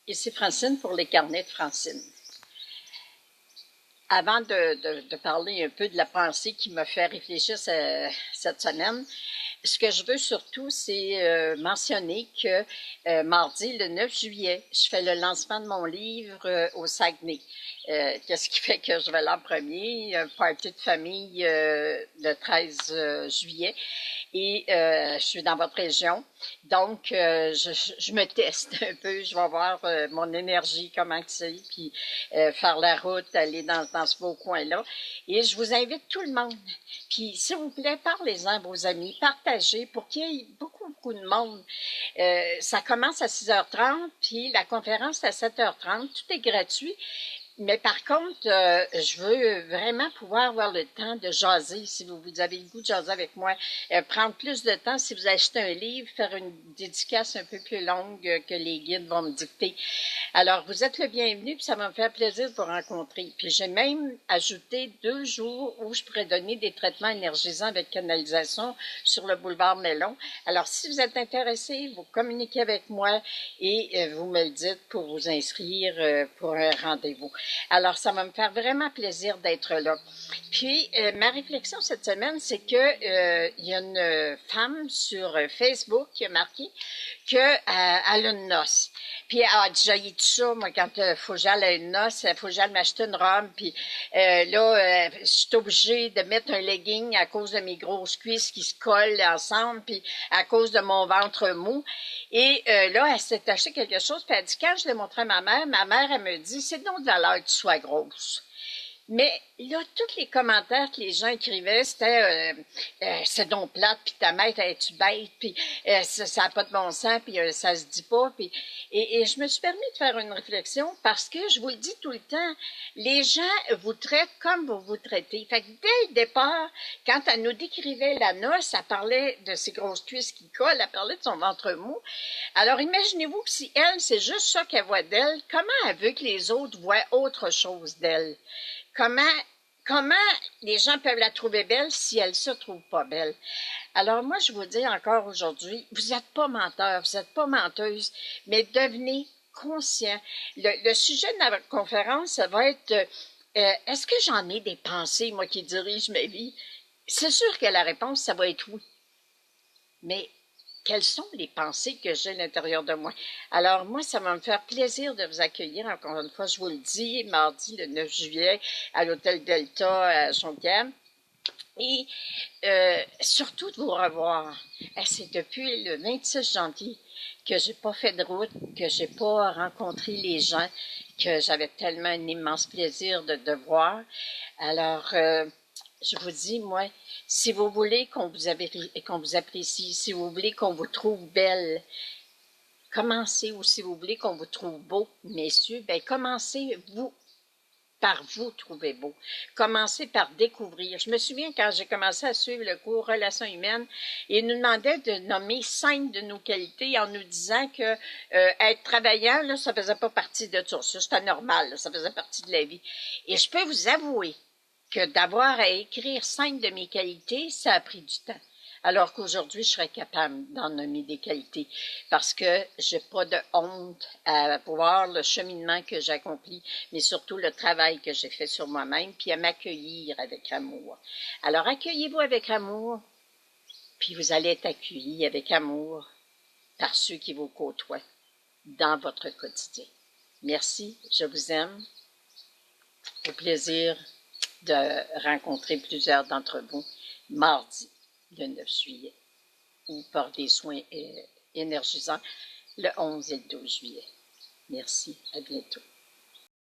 Ici Francine pour les carnets de Francine. Avant de parler un peu de la pensée qui m'a fait réfléchir cette semaine, ce que je veux surtout, c'est mentionner que mardi, le 9 juillet, je fais le lancement de mon livre au Saguenay. Qu'est-ce qui fait que je vais là en premier? Un party de famille le 13 juillet. Et je suis dans votre région. Donc, je me teste un peu. Je vais voir mon énergie, comment c'est, puis faire la route, aller dans ce beau coin-là. Et je vous invite tout le monde. Puis, s'il vous plaît, parlez-en à vos amis, partagez pour qu'il y ait beaucoup de monde. Ça commence à 6h30, puis la conférence à 7h30. Tout est gratuit. Mais par contre, je veux vraiment pouvoir avoir le temps de jaser, si vous avez le goût de jaser avec moi, prendre plus de temps si vous achetez un livre, faire une dédicace un peu plus longue que les guides vont me dicter. Alors, vous êtes le bienvenu, puis ça va me faire plaisir de vous rencontrer. Puis j'ai même ajouté 2 jours où je pourrais donner des traitements énergisants avec canalisation sur le boulevard Mellon. Alors, si vous êtes intéressé, vous communiquez avec moi et vous me le dites pour vous inscrire pour un rendez-vous. Alors, ça va me faire vraiment plaisir d'être là. Puis, ma réflexion cette semaine, c'est que il y a une femme sur Facebook qui a marqué qu'elle a une noce. Puis, elle a déjà eu tout ça, moi, quand faut que j'aille à une noce, faut que j'aille m'acheter une robe, puis là, je suis obligée de mettre un legging à cause de mes grosses cuisses qui se collent ensemble, puis à cause de mon ventre mou. Et là, elle s'est acheté quelque chose, puis elle dit, quand je l'ai montré à ma mère, elle me dit, c'est donc de valeur que tu sois grosse. Mais là, tous les commentaires que les gens écrivaient, c'était c'est donc plate, puis ta mère, es-tu bête, puis ça n'a pas de bon sens, puis ça se dit pas. Puis, et je me suis permis de faire une réflexion parce que je vous le dis tout le temps, les gens vous traitent comme vous vous traitez. Fait que dès le départ, quand elle nous décrivait la noce, elle parlait de ses grosses cuisses qui collent, elle parlait de son ventre mou. Alors imaginez-vous que si elle, c'est juste ça qu'elle voit d'elle, comment elle veut que les autres voient autre chose d'elle? Comment les gens peuvent la trouver belle si elle se trouve pas belle? Alors moi, je vous dis encore aujourd'hui, vous n'êtes pas menteur, vous n'êtes pas menteuse, mais devenez conscient. Le sujet de la conférence, ça va être est-ce que j'en ai des pensées, moi qui dirige ma vie? C'est sûr que la réponse, ça va être oui. Mais quelles sont les pensées que j'ai à l'intérieur de moi? Alors, moi, ça va me faire plaisir de vous accueillir, encore une fois, je vous le dis, mardi le 9 juillet à l'Hôtel Delta à Jonquière. Et surtout de vous revoir. C'est depuis le 26 janvier que j'ai pas fait de route, que j'ai pas rencontré les gens, que j'avais tellement un immense plaisir de voir. Alors, je vous dis, moi, si vous voulez qu'on vous apprécie, si vous voulez qu'on vous trouve belle, commencez, ou si vous voulez qu'on vous trouve beau, messieurs, ben commencez par vous trouver beau. Commencez par découvrir. Je me souviens quand j'ai commencé à suivre le cours Relations humaines, il nous demandait de nommer 5 de nos qualités en nous disant que être travaillant, là, ça faisait pas partie de ça. Ça, c'était normal, là, ça faisait partie de la vie. Et je peux vous avouer que d'avoir à écrire 5 de mes qualités, ça a pris du temps. Alors qu'aujourd'hui, je serais capable d'en nommer des qualités parce que j'ai pas de honte à voir le cheminement que j'ai accompli, mais surtout le travail que j'ai fait sur moi-même, puis à m'accueillir avec amour. Alors, accueillez-vous avec amour, puis vous allez être accueillis avec amour par ceux qui vous côtoient dans votre quotidien. Merci, je vous aime. Au plaisir de rencontrer plusieurs d'entre vous mardi le 9 juillet ou par des soins énergisants le 11 et le 12 juillet. Merci, à bientôt.